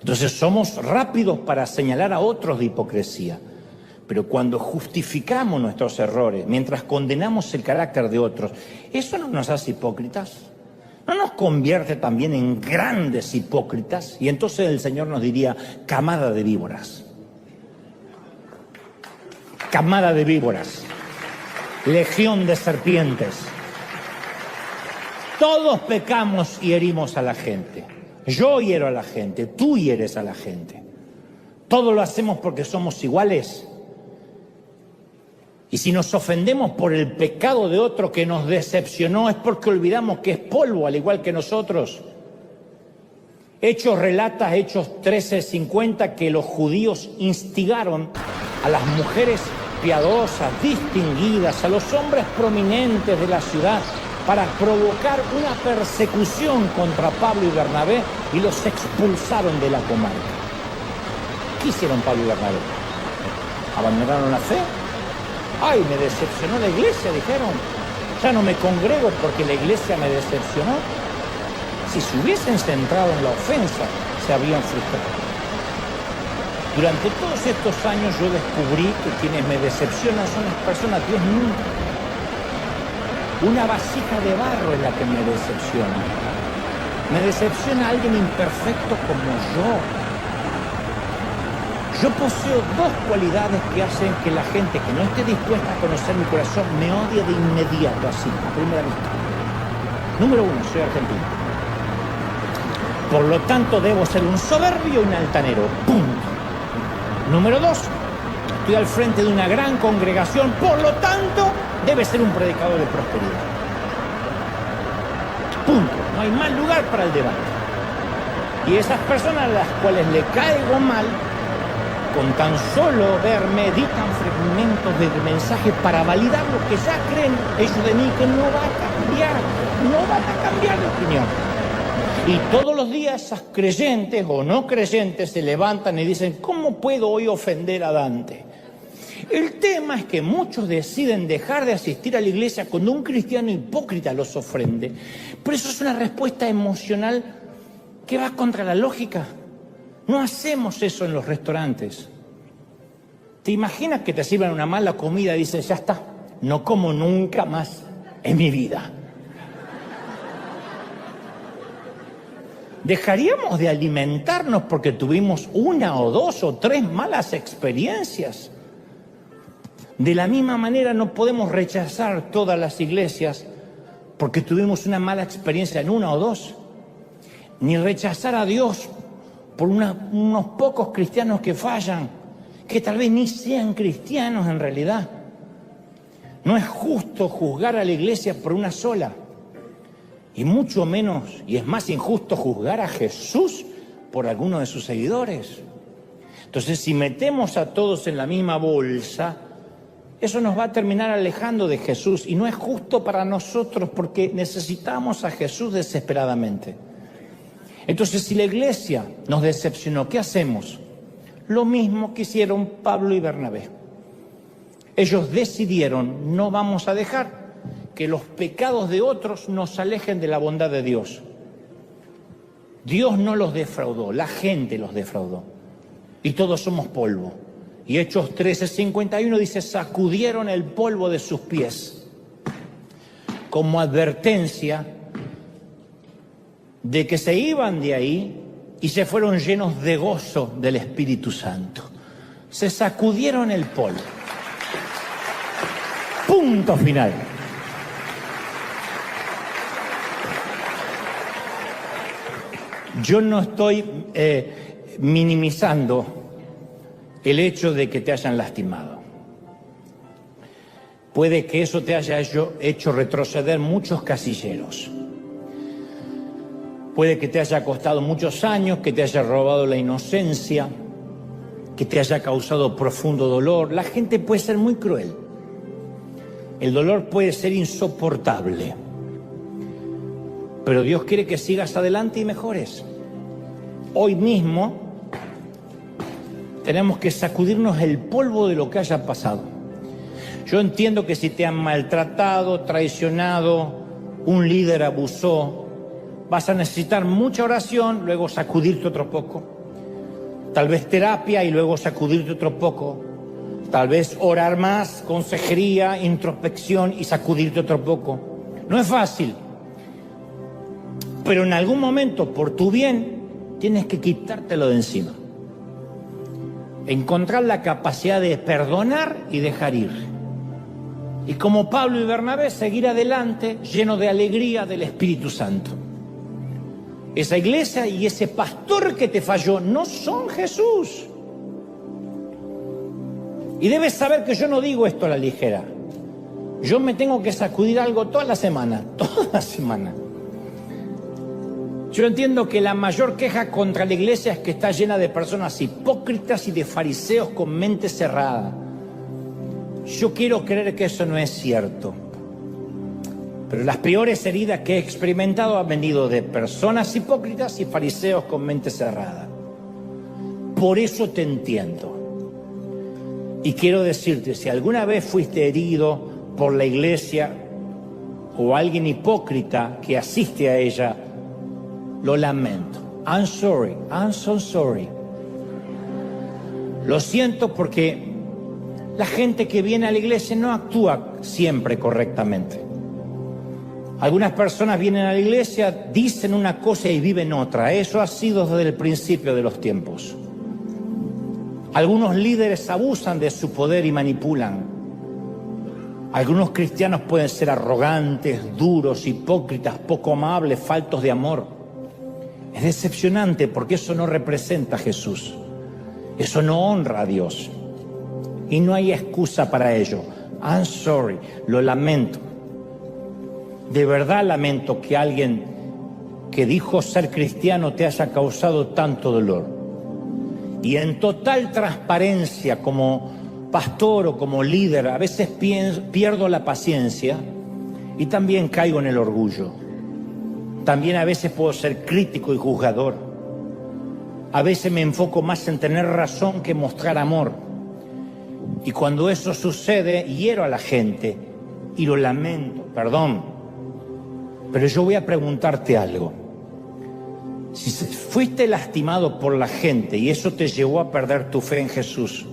Entonces somos rápidos para señalar a otros de hipocresía. Pero cuando justificamos nuestros errores, mientras condenamos el carácter de otros, ¿eso no nos hace hipócritas? ¿No nos convierte también en grandes hipócritas? Y entonces el Señor nos diría, camada de víboras. Camada de víboras. Legión de serpientes. Todos pecamos y herimos a la gente. Yo hiero a la gente, tú hieres a la gente. Todo lo hacemos porque somos iguales. Y si nos ofendemos por el pecado de otro que nos decepcionó, es porque olvidamos que es polvo, al igual que nosotros. Hechos relata, Hechos 13:50, que los judíos instigaron a las mujeres piadosas, distinguidas, a los hombres prominentes de la ciudad, para provocar una persecución contra Pablo y Bernabé, y los expulsaron de la comarca. ¿Qué hicieron Pablo y Bernabé? ¿Abandonaron la fe? ¡Ay, me decepcionó la iglesia!, dijeron. Ya no me congrego porque la iglesia me decepcionó. Si se hubiesen centrado en la ofensa, se habrían frustrado. Durante todos estos años yo descubrí que quienes me decepcionan son las personas, Dios nunca. Una vasija de barro es la que me decepciona. Me decepciona alguien imperfecto como yo. Yo poseo dos cualidades que hacen que la gente que no esté dispuesta a conocer mi corazón me odie de inmediato, así, a primera vista. Número 1, soy argentino. Por lo tanto, debo ser un soberbio y un altanero. Punto. Número 2, estoy al frente de una gran congregación, por lo tanto, debe ser un predicador de prosperidad. Punto. No hay más lugar para el debate. Y esas personas a las cuales le caigo mal, con tan solo verme, dictan fragmentos de mensaje para validar lo que ya creen ellos de mí, que no va a cambiar de opinión. Y todos los días esas creyentes o no creyentes se levantan y dicen, ¿cómo puedo hoy ofender a Dante? El tema es que muchos deciden dejar de asistir a la iglesia cuando un cristiano hipócrita los ofende. Pero eso es una respuesta emocional que va contra la lógica. No hacemos eso en los restaurantes. ¿Te imaginas que te sirvan una mala comida y dices, ya está, no como nunca más en mi vida? ¿Dejaríamos de alimentarnos porque tuvimos una o dos o tres malas experiencias? De la misma manera no podemos rechazar todas las iglesias porque tuvimos una mala experiencia en una o dos. Ni rechazar a Dios por unos pocos cristianos que fallan, que tal vez ni sean cristianos en realidad. No es justo juzgar a la iglesia por una sola. Y mucho menos, y es más injusto, juzgar a Jesús por alguno de sus seguidores. Entonces, si metemos a todos en la misma bolsa, eso nos va a terminar alejando de Jesús. Y no es justo para nosotros porque necesitamos a Jesús desesperadamente. Entonces, si la iglesia nos decepcionó, ¿qué hacemos? Lo mismo que hicieron Pablo y Bernabé. Ellos decidieron, no vamos a dejar que los pecados de otros nos alejen de la bondad de Dios. Dios no los defraudó, la gente los defraudó. Y todos somos polvo. Y Hechos 13:51 dice, sacudieron el polvo de sus pies como advertencia de que se iban de ahí y se fueron llenos de gozo del Espíritu Santo. Se sacudieron el polvo. Punto final. Yo no estoy minimizando el hecho de que te hayan lastimado. Puede que eso te haya hecho retroceder muchos casilleros. Puede que te haya costado muchos años, que te haya robado la inocencia, que te haya causado profundo dolor. La gente puede ser muy cruel. El dolor puede ser insoportable. Pero Dios quiere que sigas adelante y mejores. Hoy mismo tenemos que sacudirnos el polvo de lo que haya pasado. Yo entiendo que si te han maltratado, traicionado, un líder abusó, vas a necesitar mucha oración, luego sacudirte otro poco. Tal vez terapia y luego sacudirte otro poco. Tal vez orar más, consejería, introspección y sacudirte otro poco. No es fácil. Pero en algún momento, por tu bien, tienes que quitártelo de encima. Encontrar la capacidad de perdonar y dejar ir. Y como Pablo y Bernabé, seguir adelante lleno de alegría del Espíritu Santo. Esa iglesia y ese pastor que te falló no son Jesús. Y debes saber que yo no digo esto a la ligera. Yo me tengo que sacudir algo toda la semana. Yo entiendo que la mayor queja contra la iglesia es que está llena de personas hipócritas y de fariseos con mente cerrada. Yo quiero creer que eso no es cierto. Pero las peores heridas que he experimentado han venido de personas hipócritas y fariseos con mente cerrada. Por eso te entiendo. Y quiero decirte, si alguna vez fuiste herido por la iglesia o alguien hipócrita que asiste a ella, lo lamento. I'm so sorry. Lo siento porque la gente que viene a la iglesia no actúa siempre correctamente. Algunas personas vienen a la iglesia, dicen una cosa y viven otra. Eso ha sido desde el principio de los tiempos. Algunos líderes abusan de su poder y manipulan. Algunos cristianos pueden ser arrogantes, duros, hipócritas, poco amables, faltos de amor. Es decepcionante porque eso no representa a Jesús. Eso no honra a Dios. Y no hay excusa para ello. I'm sorry, lo lamento. De verdad lamento que alguien que dijo ser cristiano te haya causado tanto dolor. Y en total transparencia, como pastor o como líder, a veces pierdo la paciencia y también caigo en el orgullo. También a veces puedo ser crítico y juzgador. A veces me enfoco más en tener razón que mostrar amor. Y cuando eso sucede, hiero a la gente y lo lamento, perdón. Pero yo voy a preguntarte algo. Si fuiste lastimado por la gente y eso te llevó a perder tu fe en Jesús,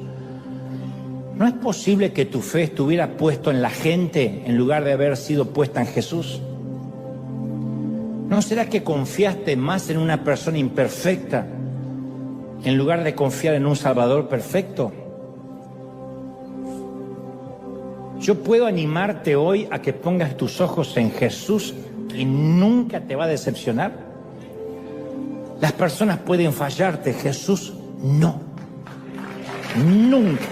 ¿no es posible que tu fe estuviera puesta en la gente en lugar de haber sido puesta en Jesús? ¿No será que confiaste más en una persona imperfecta en lugar de confiar en un Salvador perfecto? Yo puedo animarte hoy a que pongas tus ojos en Jesús y nunca te va a decepcionar. Las personas pueden fallarte, Jesús no. Nunca,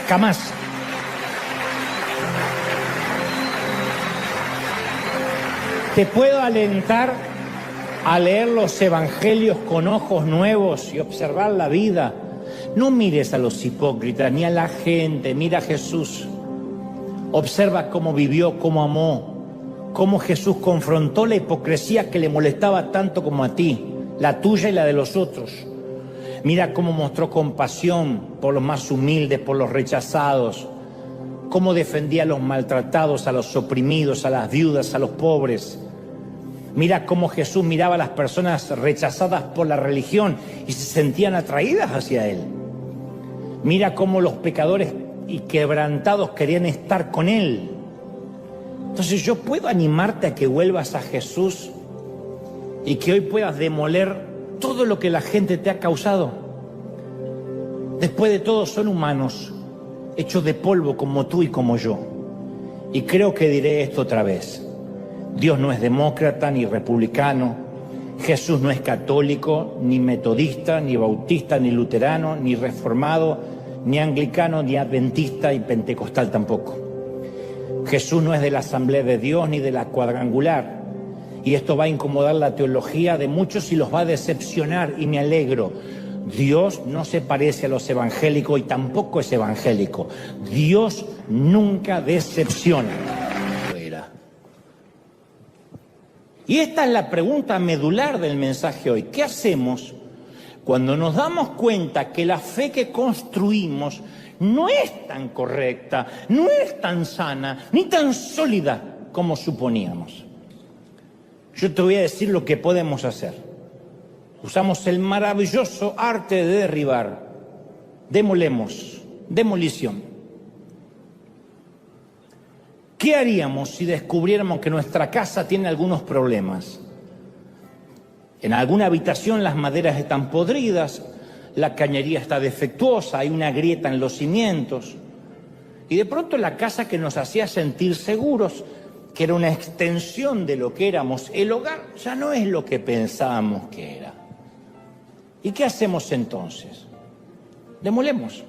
jamás. Te puedo alentar a leer los evangelios con ojos nuevos y observar la vida. No mires a los hipócritas ni a la gente, mira a Jesús. Observa cómo vivió, cómo amó, cómo Jesús confrontó la hipocresía que le molestaba tanto como a ti, la tuya y la de los otros. Mira cómo mostró compasión por los más humildes, por los rechazados, cómo defendía a los maltratados, a los oprimidos, a las viudas, a los pobres. Mira cómo Jesús miraba a las personas rechazadas por la religión y se sentían atraídas hacia Él. Mira cómo los pecadores y quebrantados querían estar con Él. Entonces yo puedo animarte a que vuelvas a Jesús y que hoy puedas demoler todo lo que la gente te ha causado. Después de todo son humanos, hechos de polvo como tú y como yo. Y creo que diré esto otra vez. Dios no es demócrata ni republicano. Jesús no es católico, ni metodista, ni bautista, ni luterano, ni reformado, ni anglicano, ni adventista y pentecostal tampoco. Jesús no es de la Asamblea de Dios ni de la cuadrangular. Y esto va a incomodar la teología de muchos y los va a decepcionar, y me alegro. Dios no se parece a los evangélicos y tampoco es evangélico. Dios nunca decepciona. Y esta es la pregunta medular del mensaje hoy. ¿Qué hacemos cuando nos damos cuenta que la fe que construimos no es tan correcta, no es tan sana, ni tan sólida como suponíamos? Yo te voy a decir lo que podemos hacer. Usamos el maravilloso arte de derribar demolición. ¿Qué haríamos si descubriéramos que nuestra casa tiene algunos problemas? En alguna habitación las maderas están podridas, la cañería está defectuosa, hay una grieta en los cimientos. Y de pronto la casa que nos hacía sentir seguros, que era una extensión de lo que éramos, el hogar, ya no es lo que pensábamos que era. ¿Y qué hacemos entonces? Demolemos.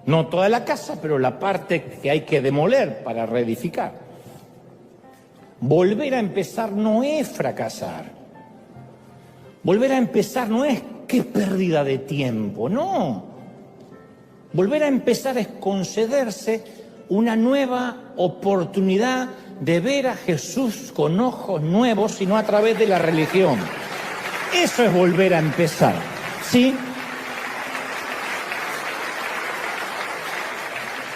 No toda la casa, pero la parte que hay que demoler para reedificar. Volver a empezar no es fracasar. Volver a empezar no es qué pérdida de tiempo, no. Volver a empezar es concederse una nueva oportunidad de ver a Jesús con ojos nuevos y no a través de la religión. Eso es volver a empezar, ¿sí?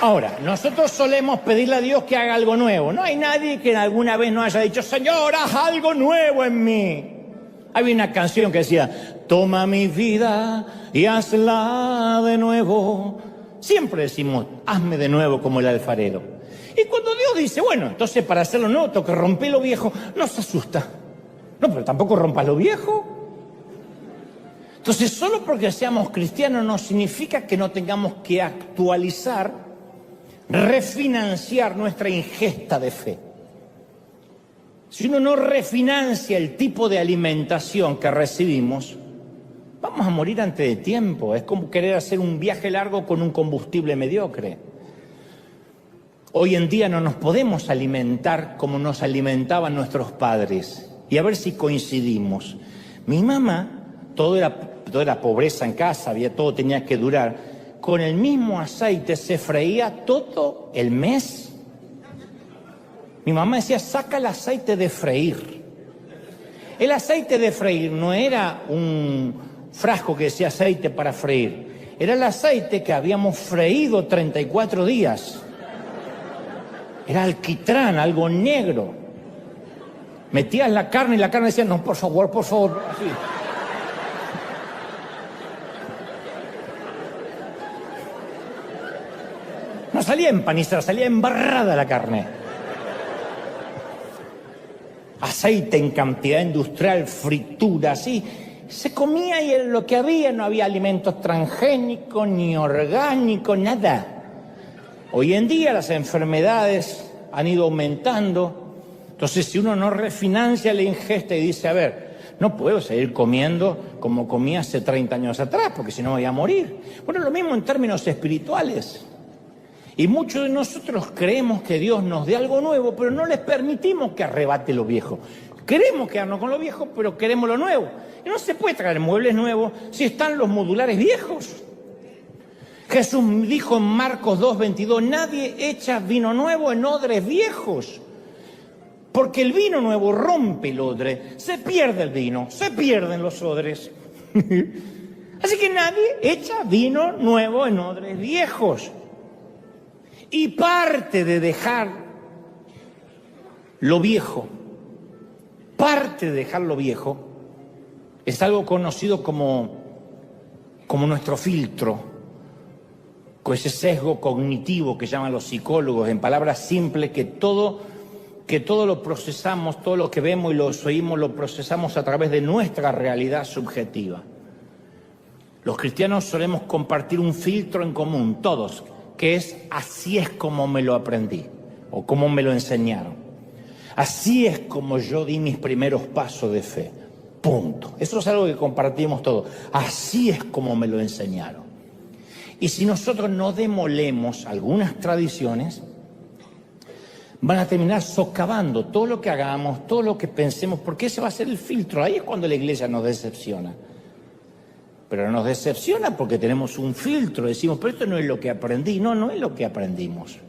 Ahora, nosotros solemos pedirle a Dios que haga algo nuevo. No hay nadie que alguna vez no haya dicho, Señor, haz algo nuevo en mí. Había una canción que decía, toma mi vida y hazla de nuevo. Siempre decimos, hazme de nuevo como el alfarero. Y cuando Dios dice, bueno, entonces para hacerlo nuevo tengo que romper lo viejo, no se asusta. No, pero tampoco rompas lo viejo. Entonces, solo porque seamos cristianos no significa que no tengamos que actualizar, refinanciar nuestra ingesta de fe. Si uno no refinancia el tipo de alimentación que recibimos, vamos a morir antes de tiempo. Es como querer hacer un viaje largo con un combustible mediocre. Hoy en día no nos podemos alimentar como nos alimentaban nuestros padres. Y a ver si coincidimos. Mi mamá, todo era pobreza en casa, todo tenía que durar. Con el mismo aceite se freía todo el mes. Mi mamá decía, saca el aceite de freír. El aceite de freír no era un frasco que decía aceite para freír. Era el aceite que habíamos freído 34 días. Era alquitrán, algo negro. Metías la carne y la carne decía, no, por favor, así. No salía empanizada, salía embarrada la carne. Aceite en cantidad industrial, fritura, así. Se comía y era lo que había, no había alimentos transgénicos, ni orgánicos, nada. Hoy en día las enfermedades han ido aumentando. Entonces, si uno no refinancia la ingesta y dice, a ver, no puedo seguir comiendo como comía hace 30 años atrás, porque si no me voy a morir. Bueno, lo mismo en términos espirituales. Y muchos de nosotros creemos que Dios nos dé algo nuevo, pero no les permitimos que arrebate lo viejo. Queremos quedarnos con lo viejo, pero queremos lo nuevo. Y no se puede traer muebles nuevos si están los modulares viejos. Jesús dijo en Marcos 2:22, nadie echa vino nuevo en odres viejos. Porque el vino nuevo rompe el odre, se pierde el vino, se pierden los odres. Así que nadie echa vino nuevo en odres viejos. Y parte de dejar lo viejo, es algo conocido como nuestro filtro, con ese sesgo cognitivo que llaman los psicólogos, en palabras simples, que todo lo procesamos, todo lo que vemos y lo oímos lo procesamos a través de nuestra realidad subjetiva. Los cristianos solemos compartir un filtro en común, todos, que es así es como me lo aprendí o como me lo enseñaron. Así es como yo di mis primeros pasos de fe. Punto. Eso es algo que compartimos todos. Así es como me lo enseñaron. Y si nosotros no demolemos algunas tradiciones, van a terminar socavando todo lo que hagamos, todo lo que pensemos, porque ese va a ser el filtro. Ahí es cuando la iglesia nos decepciona. Pero nos decepciona porque tenemos un filtro, decimos, pero esto no es lo que aprendí. No, no es lo que aprendimos.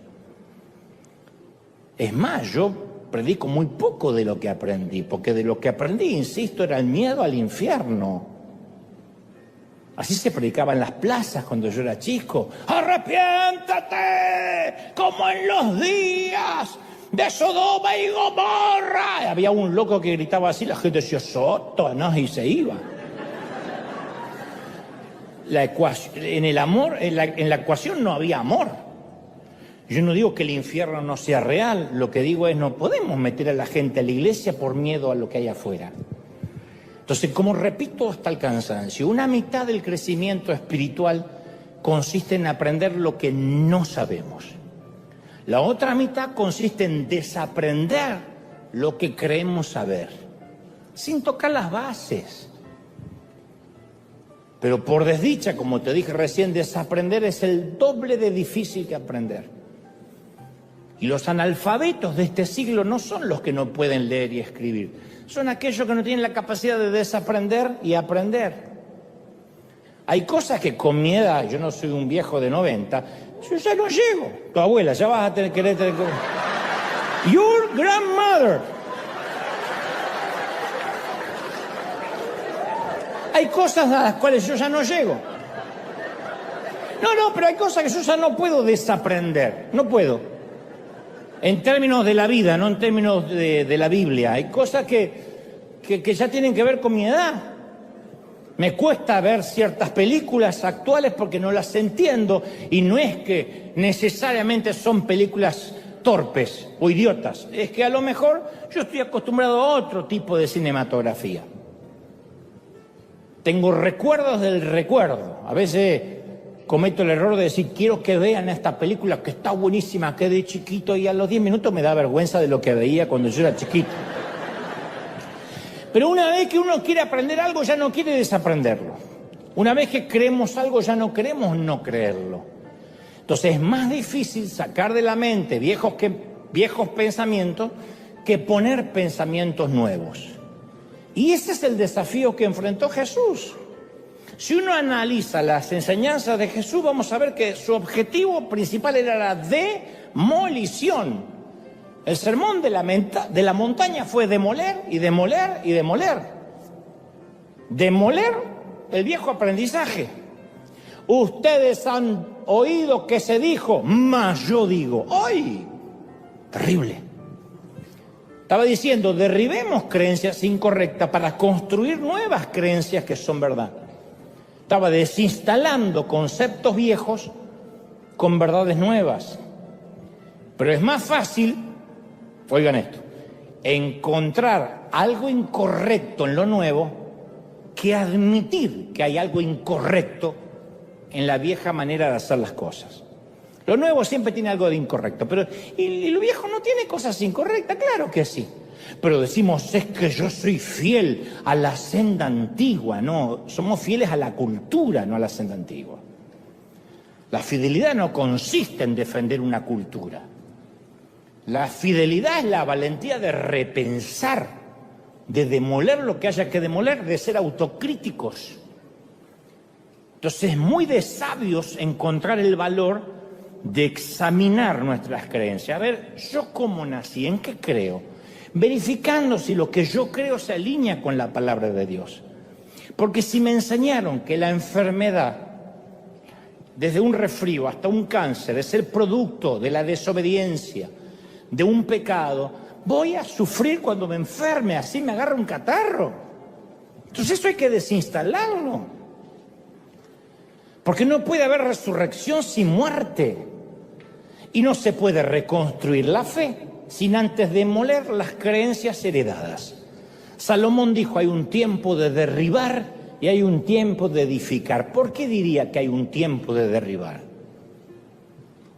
Es más, yo predico muy poco de lo que aprendí, porque de lo que aprendí, insisto, era el miedo al infierno. Así se predicaba en las plazas cuando yo era chico. ¡Arrepiéntate! Como en los días de Sodoma y Gomorra. Y había un loco que gritaba así, la gente decía, Satanás, y se iba. en el amor, en la ecuación no había amor. Yo no digo que el infierno no sea real, lo que digo es no podemos meter a la gente a la iglesia por miedo a lo que hay afuera. Entonces, como repito hasta el cansancio, una mitad del crecimiento espiritual consiste en aprender lo que no sabemos. La otra mitad consiste en desaprender lo que creemos saber, sin tocar las bases. Pero por desdicha, como te dije recién, desaprender es el doble de difícil que aprender. Y los analfabetos de este siglo no son los que no pueden leer y escribir, son aquellos que no tienen la capacidad de desaprender y aprender. Hay cosas que con mi edad, yo no soy un viejo de 90, yo ya no llego. Tu abuela, ya vas a tener que... Your grandmother. Hay cosas a las cuales yo ya no llego. No, pero hay cosas que yo ya no puedo desaprender. No puedo. En términos de la vida, no en términos de la Biblia. Hay cosas que ya tienen que ver con mi edad. Me cuesta ver ciertas películas actuales porque no las entiendo. Y no es que necesariamente son películas torpes o idiotas. Es que a lo mejor yo estoy acostumbrado a otro tipo de cinematografía. Tengo recuerdos del recuerdo. A veces cometo el error de decir, quiero que vean esta película que está buenísima, que de chiquito, y a los 10 minutos me da vergüenza de lo que veía cuando yo era chiquito. Pero una vez que uno quiere aprender algo, ya no quiere desaprenderlo. Una vez que creemos algo, ya no queremos no creerlo. Entonces es más difícil sacar de la mente viejos pensamientos que poner pensamientos nuevos. Y ese es el desafío que enfrentó Jesús. Si uno analiza las enseñanzas de Jesús, vamos a ver que su objetivo principal era la demolición. El sermón de la montaña fue demoler y demoler y demoler. Demoler el viejo aprendizaje. Ustedes han oído que se dijo, mas yo digo. ¡Ay! Terrible. Estaba diciendo, derribemos creencias incorrectas para construir nuevas creencias que son verdad. Estaba desinstalando conceptos viejos con verdades nuevas. Pero es más fácil, oigan esto, encontrar algo incorrecto en lo nuevo que admitir que hay algo incorrecto en la vieja manera de hacer las cosas. Lo nuevo siempre tiene algo de incorrecto, pero ¿y lo viejo no tiene cosas incorrectas? Claro que sí. Pero decimos, es que yo soy fiel a la senda antigua. No, somos fieles a la cultura, no a la senda antigua. La fidelidad no consiste en defender una cultura. La fidelidad es la valentía de repensar, de demoler lo que haya que demoler, de ser autocríticos. Entonces es muy de sabios encontrar el valor de examinar nuestras creencias. A ver, ¿yo cómo nací? ¿En qué creo? Verificando si lo que yo creo se alinea con la palabra de Dios. Porque si me enseñaron que la enfermedad, desde un resfrío hasta un cáncer, es el producto de la desobediencia, de un pecado, voy a sufrir cuando me enferme, así me agarra un catarro. Entonces eso hay que desinstalarlo. Porque no puede haber resurrección sin muerte. Y no se puede reconstruir la fe sin antes demoler las creencias heredadas. Salomón dijo, hay un tiempo de derribar y hay un tiempo de edificar. ¿Por qué diría que hay un tiempo de derribar?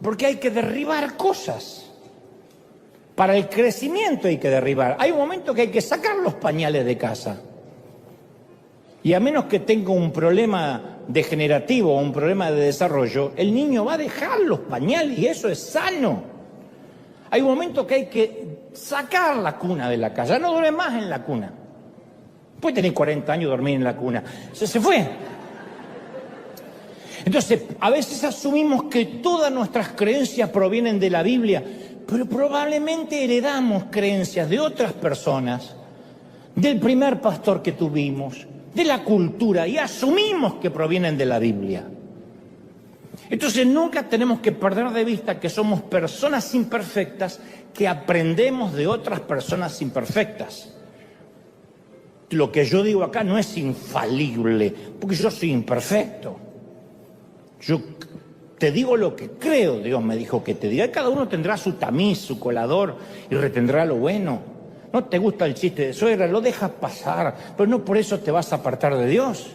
Porque hay que derribar cosas. Para el crecimiento hay que derribar. Hay un momento que hay que sacar los pañales de casa. Y a menos que tenga un problema degenerativo o un problema de desarrollo, el niño va a dejar los pañales y eso es sano. Hay un momento que hay que sacar la cuna de la casa. Ya no duerme más en la cuna. Puede tener 40 años y dormir en la cuna. Se fue. Entonces, a veces asumimos que todas nuestras creencias provienen de la Biblia, pero probablemente heredamos creencias de otras personas, del primer pastor que tuvimos, de la cultura, y asumimos que provienen de la Biblia. Entonces nunca tenemos que perder de vista que somos personas imperfectas que aprendemos de otras personas imperfectas. Lo que yo digo acá no es infalible, porque yo soy imperfecto. Yo te digo lo que creo, Dios me dijo que te diga. Cada uno tendrá su tamiz, su colador y retendrá lo bueno. No te gusta el chiste de suegra, lo dejas pasar, pero no por eso te vas a apartar de Dios.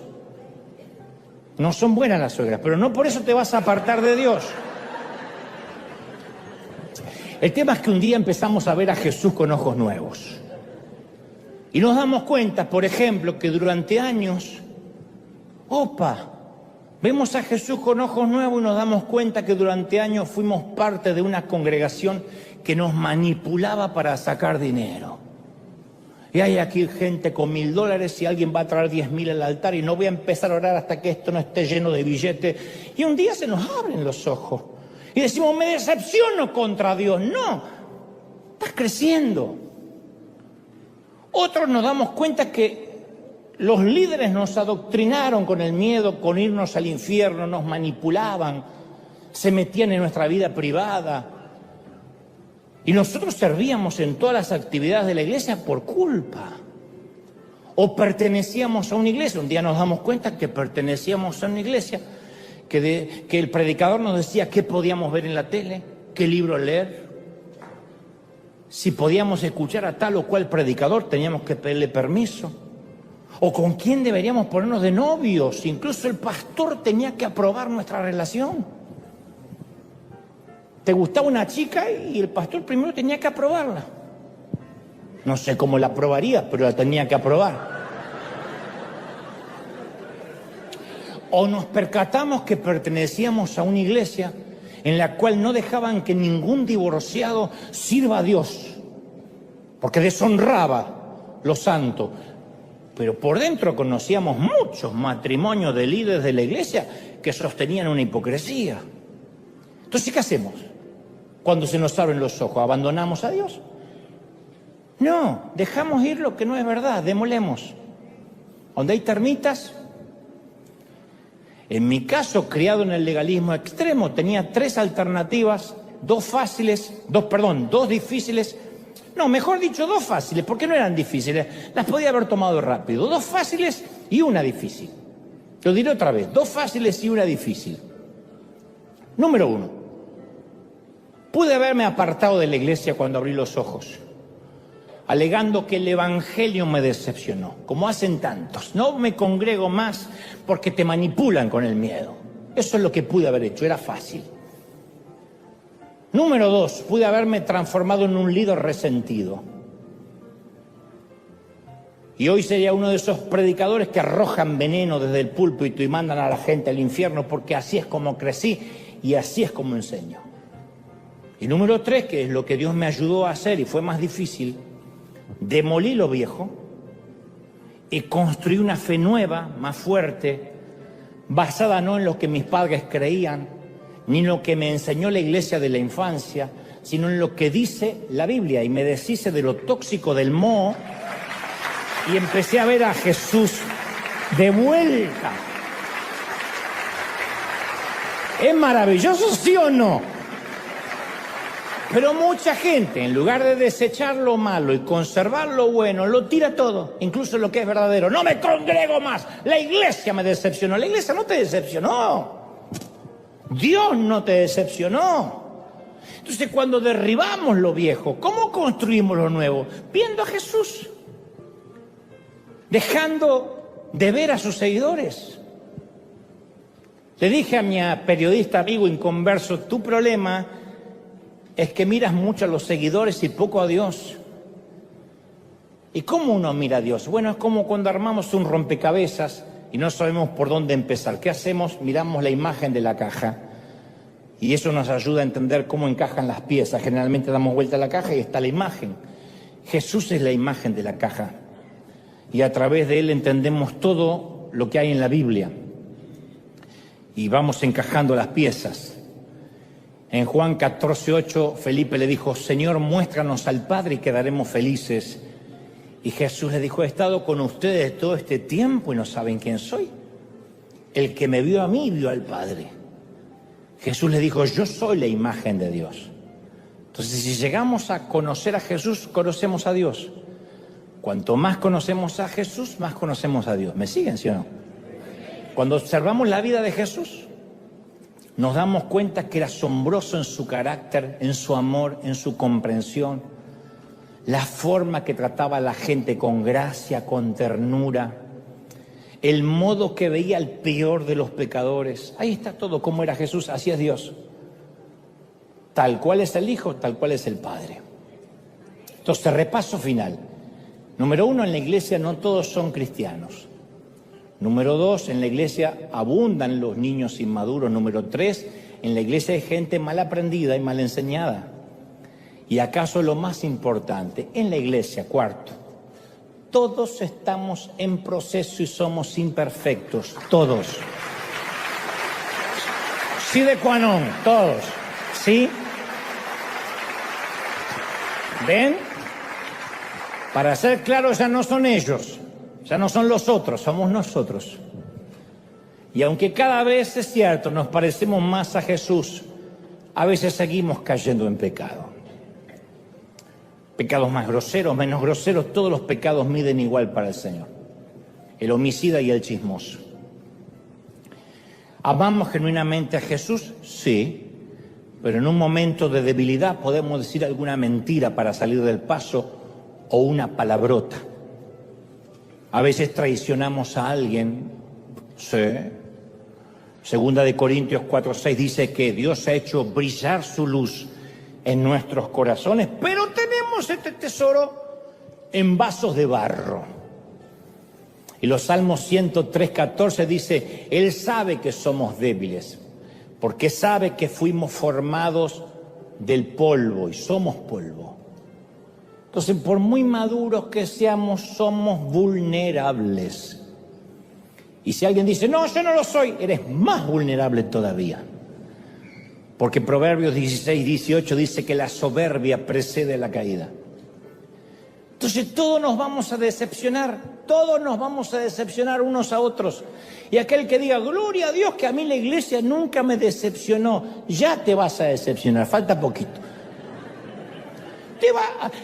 No son buenas las suegras, pero no por eso te vas a apartar de Dios. El tema es que un día empezamos a ver a Jesús con ojos nuevos. Y nos damos cuenta, por ejemplo, que durante años, vemos a Jesús con ojos nuevos y nos damos cuenta que durante años fuimos parte de una congregación que nos manipulaba para sacar dinero. Y hay aquí gente con $1000 y alguien va a traer 10.000 al altar y no voy a empezar a orar hasta que esto no esté lleno de billetes. Y un día se nos abren los ojos y decimos, me decepciono contra Dios. No, estás creciendo. Otros nos damos cuenta que los líderes nos adoctrinaron con el miedo, con irnos al infierno, nos manipulaban, se metían en nuestra vida privada. Y nosotros servíamos en todas las actividades de la iglesia por culpa. O pertenecíamos a una iglesia. Un día nos damos cuenta que pertenecíamos a una iglesia, que el predicador nos decía qué podíamos ver en la tele, qué libro leer. Si podíamos escuchar a tal o cual predicador, teníamos que pedirle permiso. O con quién deberíamos ponernos de novios. Incluso el pastor tenía que aprobar nuestra relación. Te gustaba una chica y el pastor primero tenía que aprobarla. No sé cómo la aprobaría, pero la tenía que aprobar. O nos percatamos que pertenecíamos a una iglesia en la cual no dejaban que ningún divorciado sirva a Dios, porque deshonraba lo santo. Pero por dentro conocíamos muchos matrimonios de líderes de la iglesia que sostenían una hipocresía. Entonces, ¿qué hacemos cuando se nos abren los ojos? ¿Abandonamos a Dios? No, dejamos ir lo que no es verdad, demolemos. Donde hay termitas. En mi caso, criado en el legalismo extremo, tenía 3 alternativas, 2 difíciles. No, mejor dicho, 2 fáciles, porque no eran difíciles. Las podía haber tomado rápido. 2 fáciles y una difícil. Lo diré otra vez, 2 fáciles y una difícil. Número 1. Pude haberme apartado de la iglesia cuando abrí los ojos, alegando que el evangelio me decepcionó, como hacen tantos. No me congrego más porque te manipulan con el miedo. Eso es lo que pude haber hecho, era fácil. Número 2, pude haberme transformado en un líder resentido. Y hoy sería uno de esos predicadores que arrojan veneno desde el púlpito y mandan a la gente al infierno, porque así es como crecí y así es como enseño. Y número 3, que es lo que Dios me ayudó a hacer y fue más difícil, demolí lo viejo y construí una fe nueva, más fuerte, basada no en lo que mis padres creían, ni en lo que me enseñó la iglesia de la infancia, sino en lo que dice la Biblia. Y me deshice de lo tóxico del moho y empecé a ver a Jesús de vuelta. ¿Es maravilloso, sí o no? Pero mucha gente, en lugar de desechar lo malo y conservar lo bueno, lo tira todo, incluso lo que es verdadero. No me congrego más, la iglesia me decepcionó. La iglesia no te decepcionó. Dios no te decepcionó. Entonces, cuando derribamos lo viejo, ¿cómo construimos lo nuevo? Viendo a Jesús, dejando de ver a sus seguidores. Le dije a mi periodista amigo inconverso, tu problema es que miras mucho a los seguidores y poco a Dios. ¿Y cómo uno mira a Dios? Bueno, es como cuando armamos un rompecabezas y no sabemos por dónde empezar. ¿Qué hacemos? Miramos la imagen de la caja y eso nos ayuda a entender cómo encajan las piezas. Generalmente damos vuelta a la caja y está la imagen. Jesús es la imagen de la caja y a través de Él entendemos todo lo que hay en la Biblia y vamos encajando las piezas. En Juan 14:8, Felipe le dijo, Señor, muéstranos al Padre y quedaremos felices. Y Jesús le dijo, he estado con ustedes todo este tiempo y no saben quién soy. El que me vio a mí, vio al Padre. Jesús le dijo, yo soy la imagen de Dios. Entonces, si llegamos a conocer a Jesús, conocemos a Dios. Cuanto más conocemos a Jesús, más conocemos a Dios. ¿Me siguen, sí o no? Cuando observamos la vida de Jesús, Nos damos cuenta que era asombroso en su carácter, en su amor, en su comprensión, la forma que trataba a la gente con gracia, con ternura, el modo que veía al peor de los pecadores. Ahí está todo, cómo era Jesús, así es Dios. Tal cual es el Hijo, tal cual es el Padre. Entonces, repaso final. Número 1, en la iglesia no todos son cristianos. Número 2, en la iglesia abundan los niños inmaduros. Número 3, en la iglesia hay gente mal aprendida y mal enseñada. Y acaso lo más importante, en la iglesia, cuarto, todos estamos en proceso y somos imperfectos, todos. Sí de qua non, todos, ¿sí? ¿Ven? Para ser claros, ya no son ellos, ya no son los otros, somos nosotros. Y aunque cada vez es cierto, nos parecemos más a Jesús, a veces seguimos cayendo en pecado. Pecados más groseros, menos groseros, todos los pecados miden igual para el Señor. El homicida y el chismoso. ¿Amamos genuinamente a Jesús? Sí, pero en un momento de debilidad podemos decir alguna mentira para salir del paso o una palabrota. A veces traicionamos a alguien, sí. Segunda de Corintios 4:6 dice que Dios ha hecho brillar su luz en nuestros corazones, pero tenemos este tesoro en vasos de barro. Y los Salmos 103:14 dice, Él sabe que somos débiles, porque sabe que fuimos formados del polvo y somos polvo. Entonces, por muy maduros que seamos, somos vulnerables. Y si alguien dice, no, yo no lo soy, eres más vulnerable todavía. Porque Proverbios 16:18 dice que la soberbia precede la caída. Entonces todos nos vamos a decepcionar unos a otros. Y aquel que diga, gloria a Dios que a mí la iglesia nunca me decepcionó, ya te vas a decepcionar, falta poquito.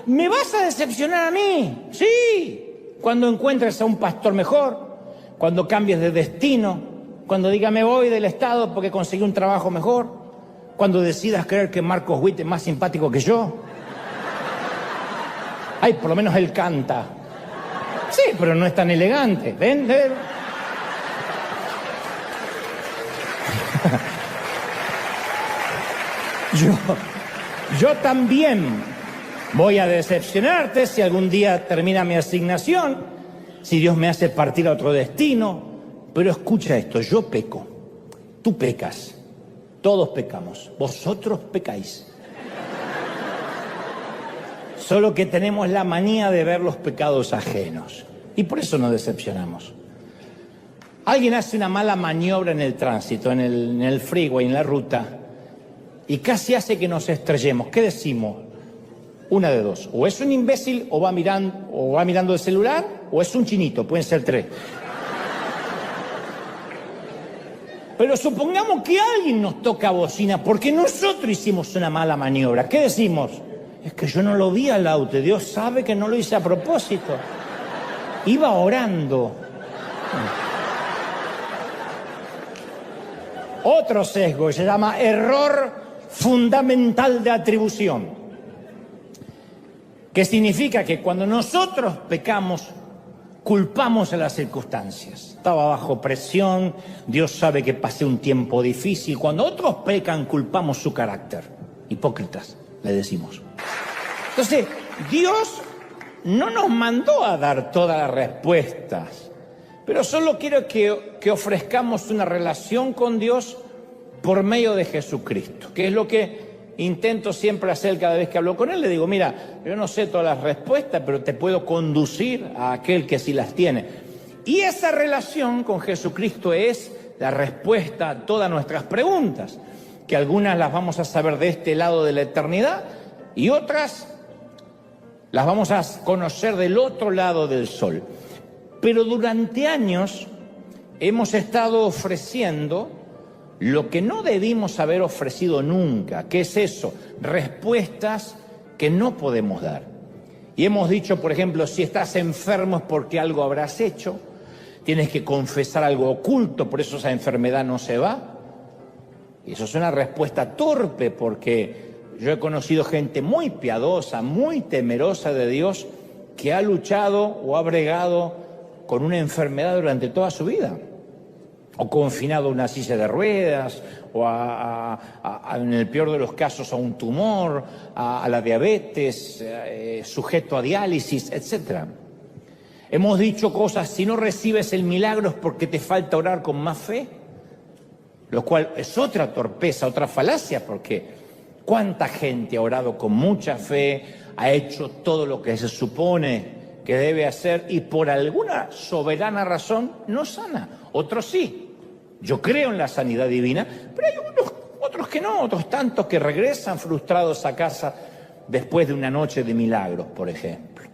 ¿Me vas a decepcionar a mí? Sí, cuando encuentres a un pastor mejor, cuando cambies de destino, cuando diga me voy del Estado porque conseguí un trabajo mejor, cuando decidas creer que Marcos Witt es más simpático que yo. Ay, por lo menos él canta. Sí, pero no es tan elegante. ¿Ven? Yo también voy a decepcionarte si algún día termina mi asignación, si Dios me hace partir a otro destino. Pero escucha esto, yo peco, tú pecas, todos pecamos, vosotros pecáis. Solo que tenemos la manía de ver los pecados ajenos y por eso nos decepcionamos. Alguien hace una mala maniobra en el tránsito, en el freeway, en la ruta, y casi hace que nos estrellemos. ¿Qué decimos? Una de dos, o es un imbécil o va mirando el celular, o es un chinito, pueden ser tres. Pero supongamos que alguien nos toca bocina porque nosotros hicimos una mala maniobra. ¿Qué decimos? Es que yo no lo vi al auto, Dios sabe que no lo hice a propósito. Iba orando. Otro sesgo se llama error fundamental de atribución, que significa que cuando nosotros pecamos, culpamos a las circunstancias. Estaba bajo presión, Dios sabe que pasé un tiempo difícil. Cuando otros pecan, culpamos su carácter. Hipócritas, le decimos. Entonces, Dios no nos mandó a dar todas las respuestas, pero solo quiero que ofrezcamos una relación con Dios por medio de Jesucristo, que es lo que intento siempre hacer cada vez que hablo con Él. Le digo, mira, yo no sé todas las respuestas, pero te puedo conducir a aquel que sí las tiene. Y esa relación con Jesucristo es la respuesta a todas nuestras preguntas, que algunas las vamos a saber de este lado de la eternidad y otras las vamos a conocer del otro lado del sol. Pero durante años hemos estado ofreciendo lo que no debimos haber ofrecido nunca. ¿Qué es eso? Respuestas que no podemos dar. Y hemos dicho, por ejemplo, si estás enfermo es porque algo habrás hecho, tienes que confesar algo oculto, por eso esa enfermedad no se va. Y eso es una respuesta torpe, porque yo he conocido gente muy piadosa, muy temerosa de Dios, que ha luchado o ha bregado con una enfermedad durante toda su vida, o confinado a una silla de ruedas, o en el peor de los casos a un tumor, a la diabetes, sujeto a diálisis, etc. Hemos dicho cosas: si no recibes el milagro es porque te falta orar con más fe, lo cual es otra torpeza, otra falacia, porque ¿cuánta gente ha orado con mucha fe, ha hecho todo lo que se supone que debe hacer y por alguna soberana razón no sana? Otros sí. Yo creo en la sanidad divina, pero hay otros que no, otros tantos que regresan frustrados a casa después de una noche de milagros, por ejemplo.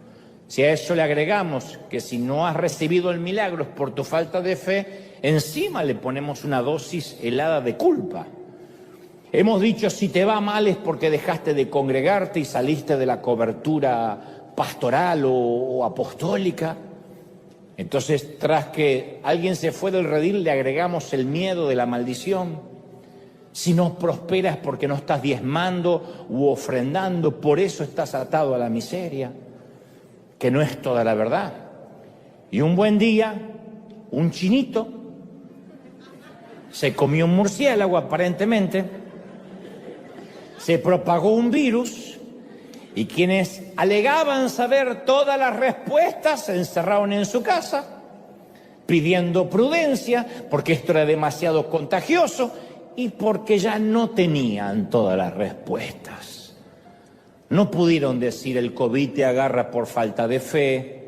Si a eso le agregamos que si no has recibido el milagro es por tu falta de fe, encima le ponemos una dosis helada de culpa. Hemos dicho: si te va mal es porque dejaste de congregarte y saliste de la cobertura pastoral o apostólica. Entonces, tras que alguien se fue del redil, le agregamos el miedo de la maldición. Si no prosperas porque no estás diezmando u ofrendando, por eso estás atado a la miseria, que no es toda la verdad. Y un buen día, un chinito se comió un murciélago, aparentemente, se propagó un virus, y quienes alegaban saber todas las respuestas se encerraron en su casa, pidiendo prudencia, porque esto era demasiado contagioso y porque ya no tenían todas las respuestas. No pudieron decir: el COVID te agarra por falta de fe,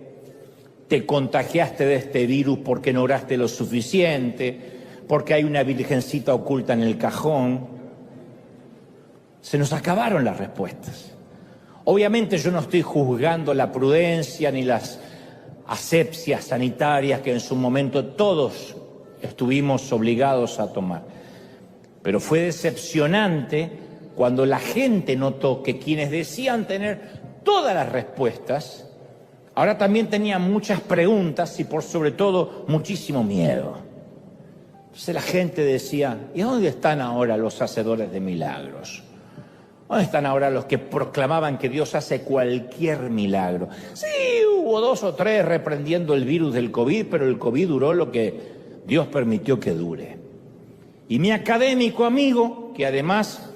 te contagiaste de este virus porque no oraste lo suficiente, porque hay una virgencita oculta en el cajón. Se nos acabaron las respuestas. Obviamente yo no estoy juzgando la prudencia ni las asepsias sanitarias que en su momento todos estuvimos obligados a tomar. Pero fue decepcionante cuando la gente notó que quienes decían tener todas las respuestas, ahora también tenían muchas preguntas y por sobre todo muchísimo miedo. Entonces la gente decía: ¿y dónde están ahora los hacedores de milagros? ¿Dónde están ahora los que proclamaban que Dios hace cualquier milagro? Sí, hubo 2 o 3 reprendiendo el virus del COVID, pero el COVID duró lo que Dios permitió que dure. Y mi académico amigo, que además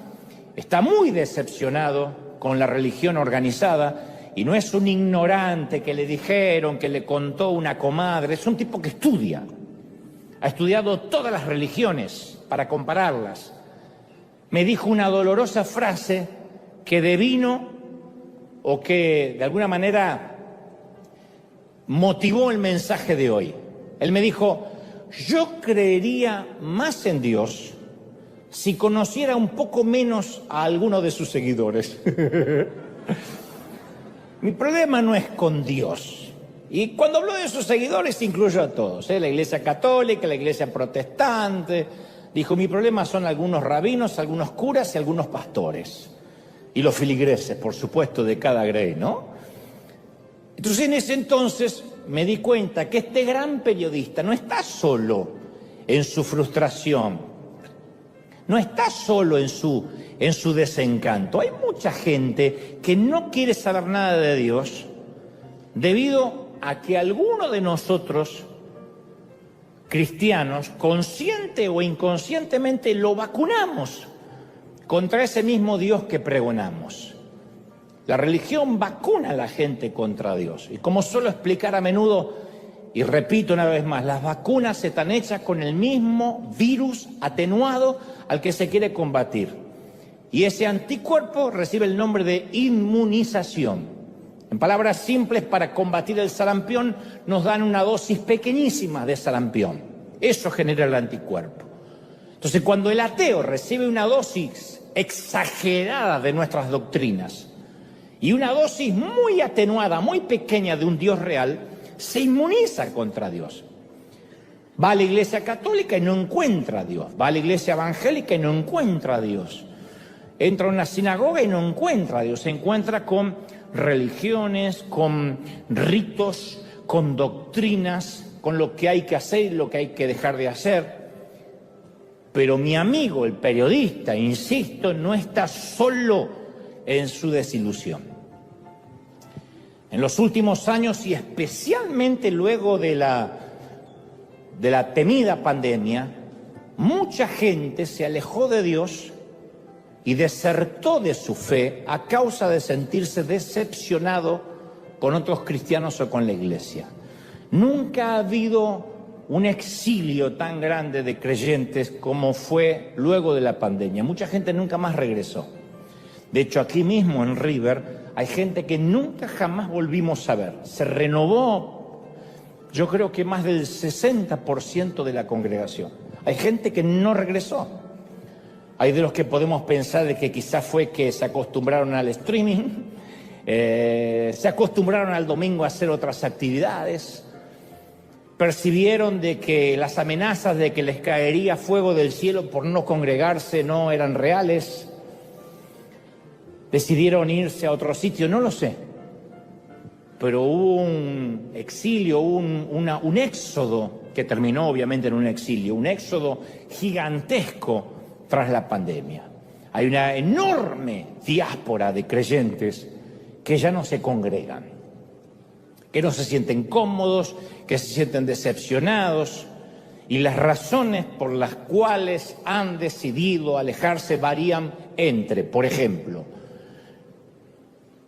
está muy decepcionado con la religión organizada, y no es un ignorante que le dijeron, que le contó una comadre, es un tipo que estudia, ha estudiado todas las religiones para compararlas. Me dijo una dolorosa frase que devino o que de alguna manera motivó el mensaje de hoy. Él me dijo: yo creería más en Dios si conociera un poco menos a alguno de sus seguidores. Mi problema no es con Dios. Y cuando hablo de sus seguidores incluyo a todos, la Iglesia Católica, la Iglesia Protestante. Dijo: mi problema son algunos rabinos, algunos curas y algunos pastores. Y los filigreses, por supuesto, de cada grey, ¿no? Entonces, en ese entonces me di cuenta que este gran periodista no está solo en su frustración, no está solo en su desencanto. Hay mucha gente que no quiere saber nada de Dios debido a que alguno de nosotros, cristianos, consciente o inconscientemente, lo vacunamos contra ese mismo Dios que pregonamos. La religión vacuna a la gente contra Dios. Y como suelo explicar a menudo, y repito una vez más, las vacunas están hechas con el mismo virus atenuado al que se quiere combatir. Y ese anticuerpo recibe el nombre de inmunización. En palabras simples, para combatir el sarampión nos dan una dosis pequeñísima de sarampión. Eso genera el anticuerpo. Entonces, cuando el ateo recibe una dosis exagerada de nuestras doctrinas y una dosis muy atenuada, muy pequeña de un Dios real, se inmuniza contra Dios. Va a la Iglesia Católica y no encuentra a Dios. Va a la Iglesia Evangélica y no encuentra a Dios. Entra a una sinagoga y no encuentra a Dios. Se encuentra con religiones, con ritos, con doctrinas, con lo que hay que hacer y lo que hay que dejar de hacer. Pero mi amigo, el periodista, insisto, no está solo en su desilusión. En los últimos años y especialmente luego de la temida pandemia, mucha gente se alejó de Dios y desertó de su fe a causa de sentirse decepcionado con otros cristianos o con la iglesia. Nunca ha habido un exilio tan grande de creyentes como fue luego de la pandemia. Mucha gente nunca más regresó. De hecho, aquí mismo en River hay gente que nunca jamás volvimos a ver. Se renovó, yo creo que más del 60% de la congregación. Hay gente que no regresó. Hay de los que podemos pensar de que quizás fue que se acostumbraron al streaming, se acostumbraron al domingo a hacer otras actividades, percibieron de que las amenazas de que les caería fuego del cielo por no congregarse no eran reales, decidieron irse a otro sitio, no lo sé. Pero hubo un exilio, un éxodo que terminó obviamente en un exilio, un éxodo gigantesco tras la pandemia. Hay una enorme diáspora de creyentes que ya no se congregan, que no se sienten cómodos, que se sienten decepcionados, y las razones por las cuales han decidido alejarse varían entre, por ejemplo,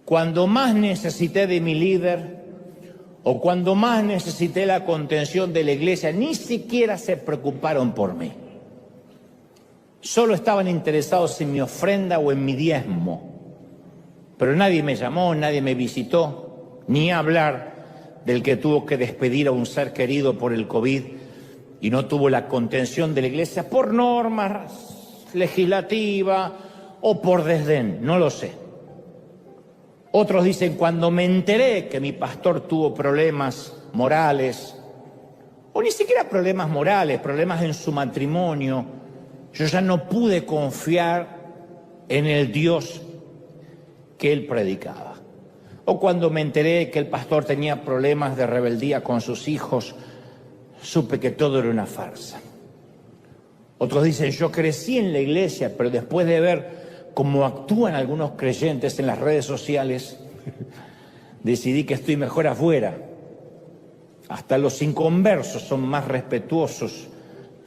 cuando más necesité de mi líder o cuando más necesité la contención de la iglesia, ni siquiera se preocuparon por mí. Solo estaban interesados en mi ofrenda o en mi diezmo. Pero nadie me llamó, nadie me visitó, ni hablar del que tuvo que despedir a un ser querido por el COVID y no tuvo la contención de la iglesia por normas legislativas o por desdén, no lo sé. Otros dicen, cuando me enteré que mi pastor tuvo problemas morales, o ni siquiera problemas morales, problemas en su matrimonio, yo ya no pude confiar en el Dios que él predicaba. O cuando me enteré que el pastor tenía problemas de rebeldía con sus hijos, supe que todo era una farsa. Otros dicen, yo crecí en la iglesia, pero después de ver cómo actúan algunos creyentes en las redes sociales, decidí que estoy mejor afuera. Hasta los inconversos son más respetuosos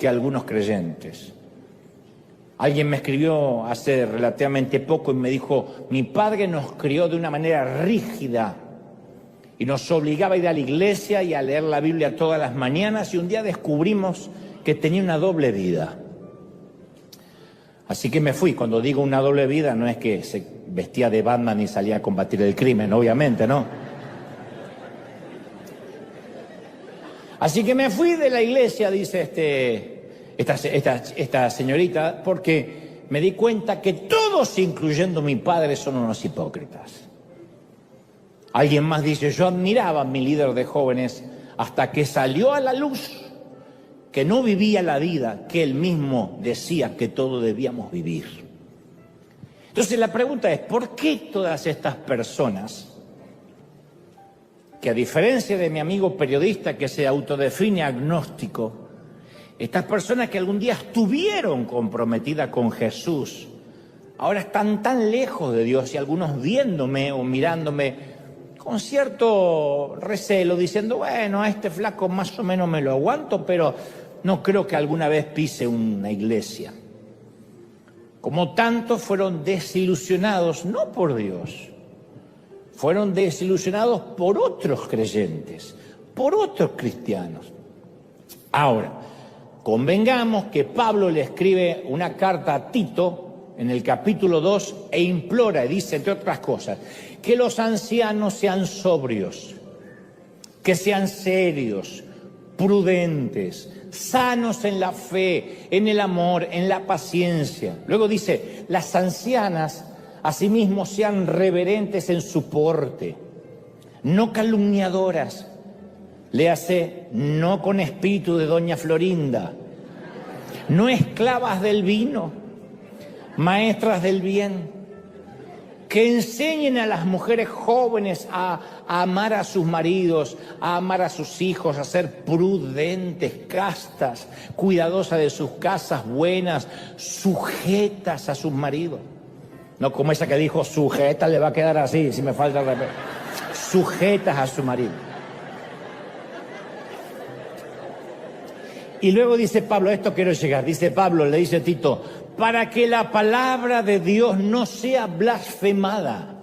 que algunos creyentes. Alguien me escribió hace relativamente poco y me dijo, mi padre nos crió de una manera rígida y nos obligaba a ir a la iglesia y a leer la Biblia todas las mañanas, y un día descubrimos que tenía una doble vida. Así que me fui. Cuando digo una doble vida, no es que se vestía de Batman y salía a combatir el crimen, obviamente, ¿no? Así que me fui de la iglesia, dice esta señorita, porque me di cuenta que todos, incluyendo mi padre, son unos hipócritas. Alguien más dice, yo admiraba a mi líder de jóvenes hasta que salió a la luz que no vivía la vida que él mismo decía que todos debíamos vivir. Entonces la pregunta es, ¿por qué todas estas personas, que a diferencia de mi amigo periodista que se autodefine agnóstico, estas personas que algún día estuvieron comprometidas con Jesús, ahora están tan lejos de Dios, y algunos viéndome o mirándome con cierto recelo, diciendo, bueno, a este flaco más o menos me lo aguanto, pero no creo que alguna vez pise una iglesia? Como tantos fueron desilusionados, no por Dios, fueron desilusionados por otros creyentes, por otros cristianos. Ahora, convengamos que Pablo le escribe una carta a Tito en el capítulo 2 e implora, y dice, entre otras cosas, que los ancianos sean sobrios, que sean serios, prudentes, sanos en la fe, en el amor, en la paciencia. Luego dice, las ancianas asimismo sean reverentes en su porte, no calumniadoras, léase, no con espíritu de doña Florinda, no esclavas del vino, maestras del bien, que enseñen a las mujeres jóvenes a amar a sus maridos, a amar a sus hijos, a ser prudentes, castas, cuidadosas de sus casas, buenas, sujetas a sus maridos. No como esa que dijo, sujeta, le va a quedar así, si me falta el respeto. Sujetas a su marido. Y luego dice Pablo, esto quiero llegar, dice Pablo, le dice Tito, para que la palabra de Dios no sea blasfemada.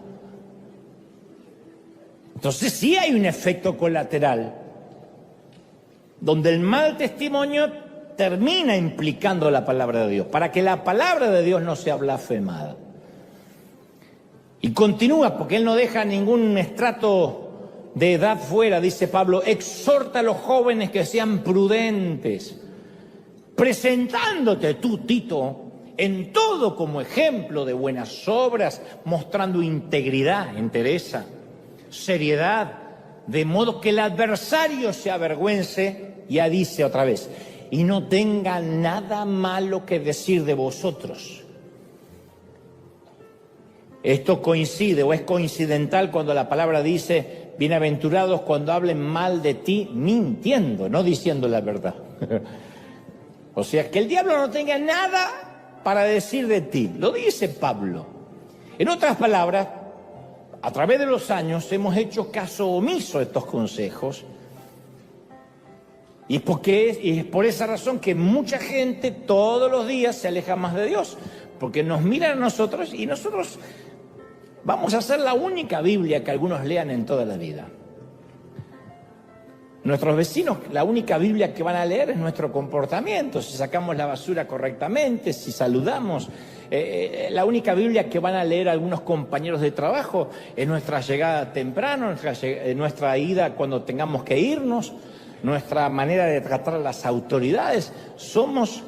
Entonces sí hay un efecto colateral, donde el mal testimonio termina implicando la palabra de Dios, para que la palabra de Dios no sea blasfemada. Y continúa, porque él no deja ningún estrato de edad fuera, dice Pablo, exhorta a los jóvenes que sean prudentes, presentándote tú, Tito, en todo como ejemplo de buenas obras, mostrando integridad, entereza, seriedad, de modo que el adversario se avergüence, ya dice otra vez, y no tenga nada malo que decir de vosotros. Esto coincide o es coincidental cuando la palabra dice, bienaventurados cuando hablen mal de ti, mintiendo, no diciendo la verdad. O sea, que el diablo no tenga nada para decir de ti, lo dice Pablo. En otras palabras, a través de los años hemos hecho caso omiso de estos consejos, y es por esa razón que mucha gente todos los días se aleja más de Dios, porque nos miran a nosotros y nosotros vamos a ser la única Biblia que algunos lean en toda la vida. Nuestros vecinos, la única Biblia que van a leer es nuestro comportamiento, si sacamos la basura correctamente, si saludamos. La única Biblia que van a leer algunos compañeros de trabajo es nuestra llegada temprano, nuestra ida cuando tengamos que irnos, nuestra manera de tratar a las autoridades. Somos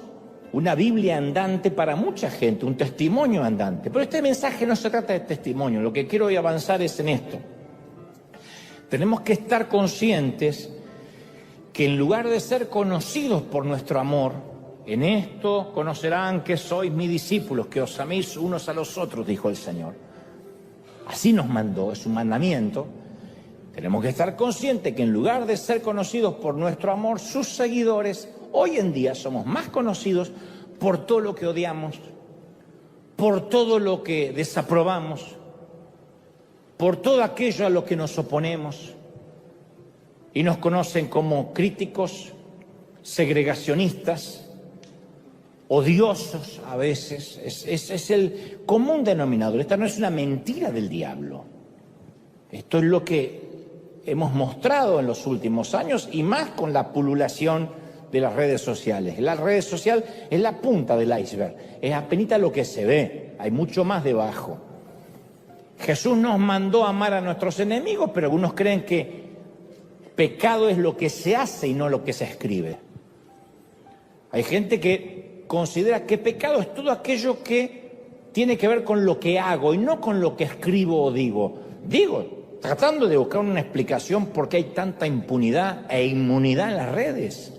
una Biblia andante para mucha gente, un testimonio andante. Pero este mensaje no se trata de testimonio, lo que quiero hoy avanzar es en esto. Tenemos que estar conscientes que en lugar de ser conocidos por nuestro amor, en esto conocerán que sois mis discípulos, que os améis unos a los otros, dijo el Señor. Así nos mandó, es un mandamiento. Tenemos que estar conscientes que en lugar de ser conocidos por nuestro amor, sus seguidores, hoy en día somos más conocidos por todo lo que odiamos, por todo lo que desaprobamos, por todo aquello a lo que nos oponemos. Y nos conocen como críticos, segregacionistas, odiosos a veces. Es el común denominador. Esta no es una mentira del diablo. Esto es lo que hemos mostrado en los últimos años y más con la pululación de las redes sociales. La red social es la punta del iceberg, es apenas lo que se ve, hay mucho más debajo. Jesús nos mandó a amar a nuestros enemigos, pero algunos creen que pecado es lo que se hace y no lo que se escribe. Hay gente que considera que pecado es todo aquello que tiene que ver con lo que hago y no con lo que escribo o digo. Tratando de buscar una explicación por qué hay tanta impunidad e inmunidad en las redes,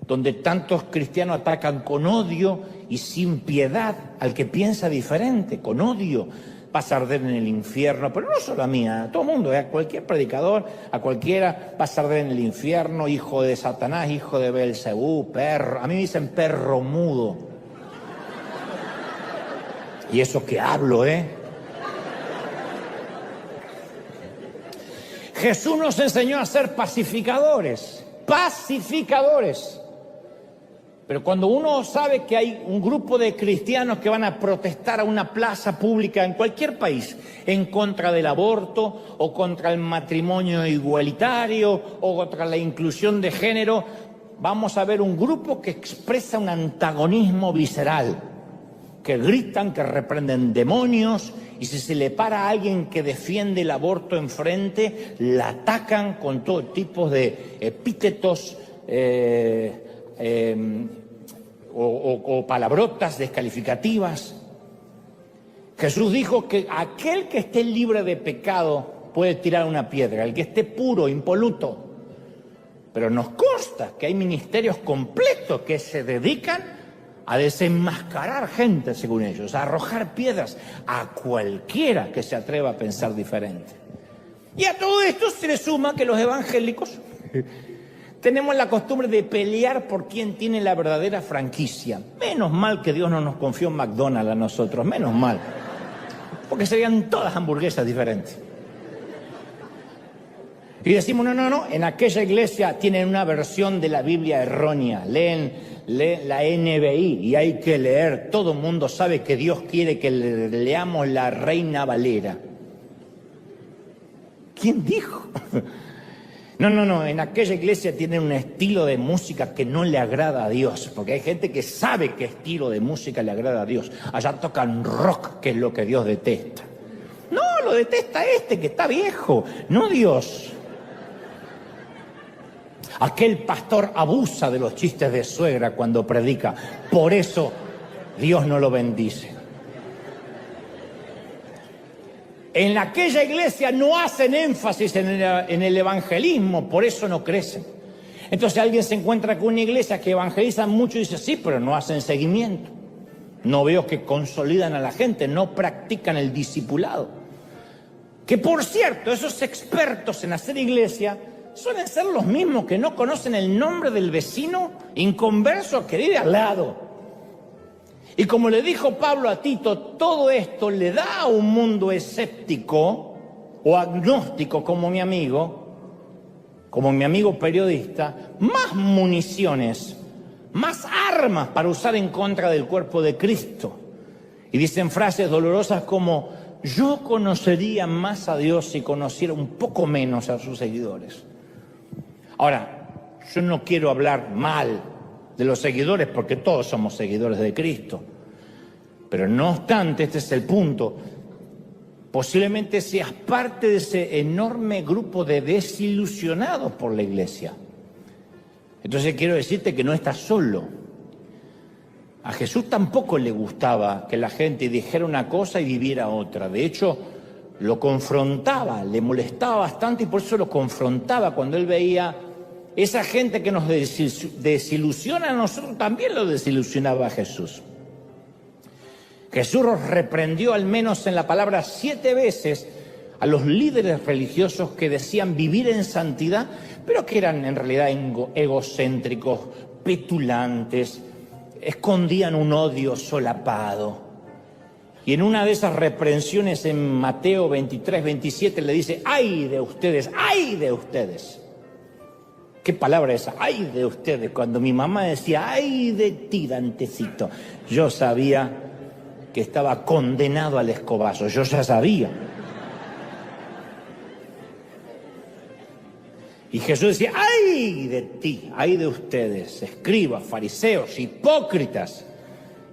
donde tantos cristianos atacan con odio y sin piedad al que piensa diferente, con odio. Vas a arder en el infierno, pero no solo a mí, a todo el mundo, a cualquier predicador, a cualquiera, vas a arder en el infierno, hijo de Satanás, hijo de Belcebú, perro. A mí me dicen perro mudo. Y eso que hablo, Jesús nos enseñó a ser pacificadores. Pero cuando uno sabe que hay un grupo de cristianos que van a protestar a una plaza pública en cualquier país en contra del aborto o contra el matrimonio igualitario o contra la inclusión de género, vamos a ver un grupo que expresa un antagonismo visceral, que gritan, que reprenden demonios, y si se le para a alguien que defiende el aborto enfrente, la atacan con todo tipo de epítetos o palabrotas descalificativas. Jesús dijo que aquel que esté libre de pecado puede tirar una piedra, el que esté puro, impoluto. Pero nos consta que hay ministerios completos que se dedican a desenmascarar gente, según ellos, a arrojar piedras a cualquiera que se atreva a pensar diferente. Y a todo esto se le suma que los evangélicos tenemos la costumbre de pelear por quién tiene la verdadera franquicia. Menos mal que Dios no nos confió en McDonald's a nosotros, menos mal. Porque serían todas hamburguesas diferentes. Y decimos, no, en aquella iglesia tienen una versión de la Biblia errónea. Leen la NBI y hay que leer. Todo el mundo sabe que Dios quiere que leamos la Reina Valera. ¿Quién dijo? No, en aquella iglesia tienen un estilo de música que no le agrada a Dios, porque hay gente que sabe qué estilo de música le agrada a Dios. Allá tocan rock, que es lo que Dios detesta. No, lo detesta este, que está viejo, no Dios. Aquel pastor abusa de los chistes de suegra cuando predica, por eso Dios no lo bendice. En aquella iglesia no hacen énfasis en el evangelismo, por eso no crecen. Entonces alguien se encuentra con una iglesia que evangeliza mucho y dice, sí, pero no hacen seguimiento. No veo que consolidan a la gente, no practican el discipulado. Que por cierto, esos expertos en hacer iglesia suelen ser los mismos que no conocen el nombre del vecino inconverso que vive al lado. Y como le dijo Pablo a Tito, todo esto le da a un mundo escéptico o agnóstico como mi amigo periodista, más municiones, más armas para usar en contra del cuerpo de Cristo. Y dicen frases dolorosas como, yo conocería más a Dios si conociera un poco menos a sus seguidores. Ahora, yo no quiero hablar mal de los seguidores, porque todos somos seguidores de Cristo. Pero no obstante, este es el punto, posiblemente seas parte de ese enorme grupo de desilusionados por la iglesia. Entonces quiero decirte que no estás solo. A Jesús tampoco le gustaba que la gente dijera una cosa y viviera otra. De hecho, lo confrontaba, le molestaba bastante y por eso lo confrontaba cuando él veía esa gente que nos desilusiona, a nosotros también lo desilusionaba a Jesús. Jesús reprendió al menos en la palabra 7 veces a los líderes religiosos que decían vivir en santidad, pero que eran en realidad egocéntricos, petulantes, escondían un odio solapado. Y en una de esas reprensiones en Mateo 23, 27 le dice, ¡ay de ustedes! ¡Ay de ustedes! ¿Qué palabra es esa? ¡Ay de ustedes! Cuando mi mamá decía, ¡ay de ti, Dantecito! Yo sabía que estaba condenado al escobazo, yo ya sabía. Y Jesús decía, ¡ay de ti! ¡Ay de ustedes! Escribas, fariseos, hipócritas.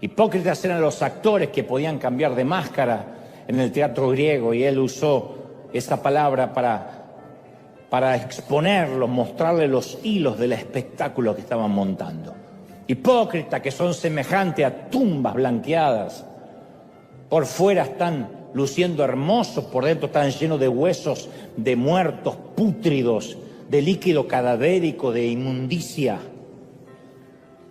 Hipócritas eran los actores que podían cambiar de máscara en el teatro griego y él usó esa palabra para exponerlos, mostrarle los hilos del espectáculo que estaban montando. Hipócritas que son semejantes a tumbas blanqueadas. Por fuera están luciendo hermosos, por dentro están llenos de huesos de muertos, pútridos, de líquido cadavérico, de inmundicia.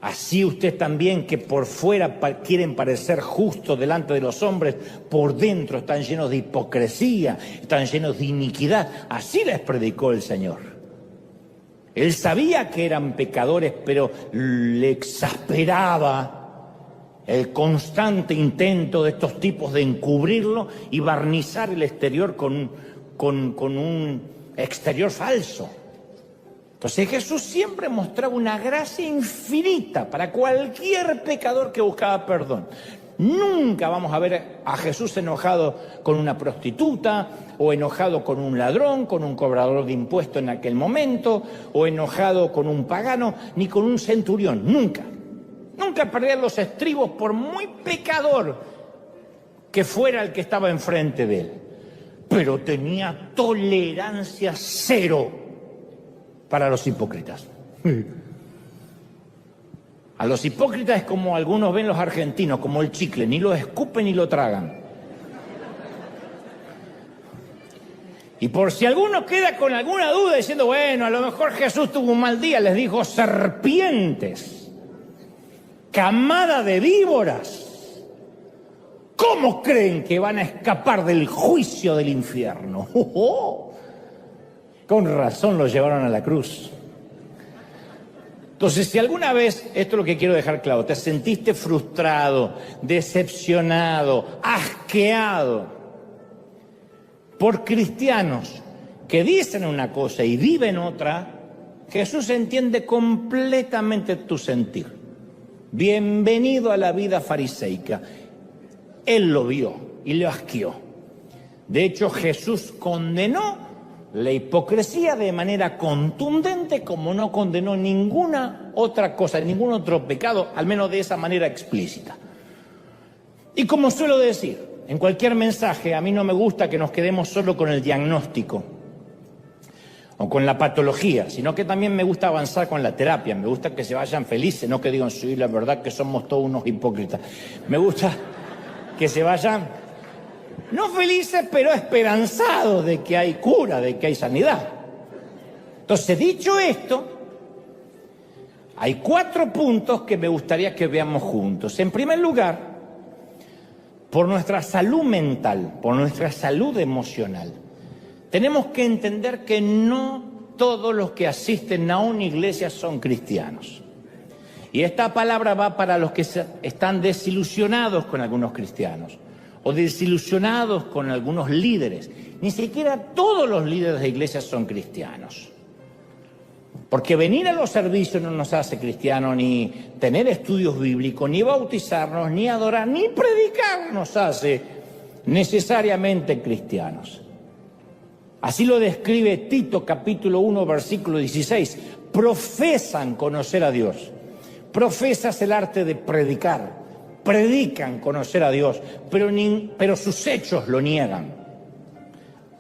Así usted también, que por fuera quieren parecer justos delante de los hombres, por dentro están llenos de hipocresía, están llenos de iniquidad. Así les predicó el Señor. Él sabía que eran pecadores, pero le exasperaba el constante intento de estos tipos de encubrirlo y barnizar el exterior con un exterior falso. Entonces Jesús siempre mostraba una gracia infinita para cualquier pecador que buscaba perdón. Nunca vamos a ver a Jesús enojado con una prostituta, o enojado con un ladrón, con un cobrador de impuestos en aquel momento, o enojado con un pagano, ni con un centurión. Nunca. Nunca perdía los estribos por muy pecador que fuera el que estaba enfrente de él. Pero tenía tolerancia cero para los hipócritas. A los hipócritas es como algunos ven los argentinos, como el chicle, ni lo escupen ni lo tragan. Y por si alguno queda con alguna duda diciendo, bueno, a lo mejor Jesús tuvo un mal día, les dijo serpientes. camada de víboras. ¿Cómo creen que van a escapar del juicio del infierno? Con razón lo llevaron a la cruz. Entonces, si alguna vez, esto es lo que quiero dejar claro, te sentiste frustrado, decepcionado, asqueado por cristianos que dicen una cosa y viven otra, Jesús entiende completamente tu sentir. Bienvenido a la vida fariseica. Él lo vio y lo asqueó. De hecho, Jesús condenó la hipocresía de manera contundente, como no condenó ninguna otra cosa, ningún otro pecado, al menos de esa manera explícita. Y como suelo decir, en cualquier mensaje, a mí no me gusta que nos quedemos solo con el diagnóstico o con la patología, sino que también me gusta avanzar con la terapia. Me gusta que se vayan felices, no que digan, sí, la verdad que somos todos unos hipócritas. Me gusta que se vayan, no felices, pero esperanzados de que hay cura, de que hay sanidad. Entonces, dicho esto, hay 4 puntos que me gustaría que veamos juntos. En primer lugar, por nuestra salud mental, por nuestra salud emocional, tenemos que entender que no todos los que asisten a una iglesia son cristianos. Y esta palabra va para los que están desilusionados con algunos cristianos o desilusionados con algunos líderes. Ni siquiera todos los líderes de iglesias son cristianos. Porque venir a los servicios no nos hace cristianos, ni tener estudios bíblicos, ni bautizarnos, ni adorar, ni predicar nos hace necesariamente cristianos. Así lo describe Tito capítulo 1 versículo 16. Profesan conocer a Dios. Profesas el arte de predicar. Predican conocer a Dios, pero sus hechos lo niegan.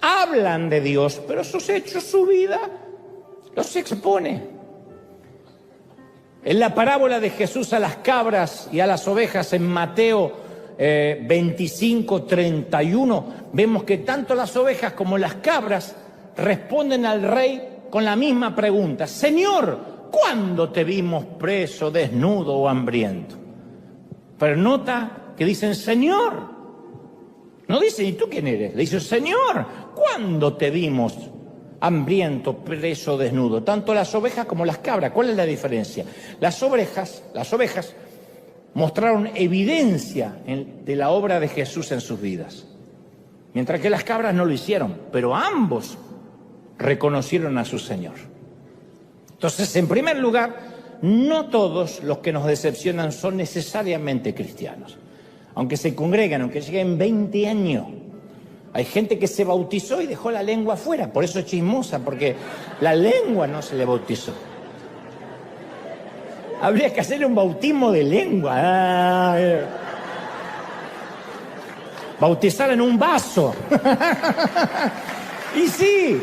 Hablan de Dios, pero sus hechos, su vida, los expone. En la parábola de Jesús a las cabras y a las ovejas en Mateo 25:31, vemos que tanto las ovejas como las cabras responden al rey con la misma pregunta: Señor, ¿cuándo te vimos preso, desnudo o hambriento? Pero nota que dicen Señor. No dicen, ¿y tú quién eres? Le dicen, Señor, ¿cuándo te vimos hambriento, preso, desnudo? Tanto las ovejas como las cabras. ¿Cuál es la diferencia? Las ovejas mostraron evidencia de la obra de Jesús en sus vidas, mientras que las cabras no lo hicieron, pero ambos reconocieron a su Señor. Entonces, en primer lugar, no todos los que nos decepcionan son necesariamente cristianos. Aunque se congregan, aunque lleguen 20 años, hay gente que se bautizó y dejó la lengua afuera, por eso es chismosa, porque la lengua no se le bautizó. Habría que hacerle un bautismo de lengua. Bautizar en un vaso. Y sí.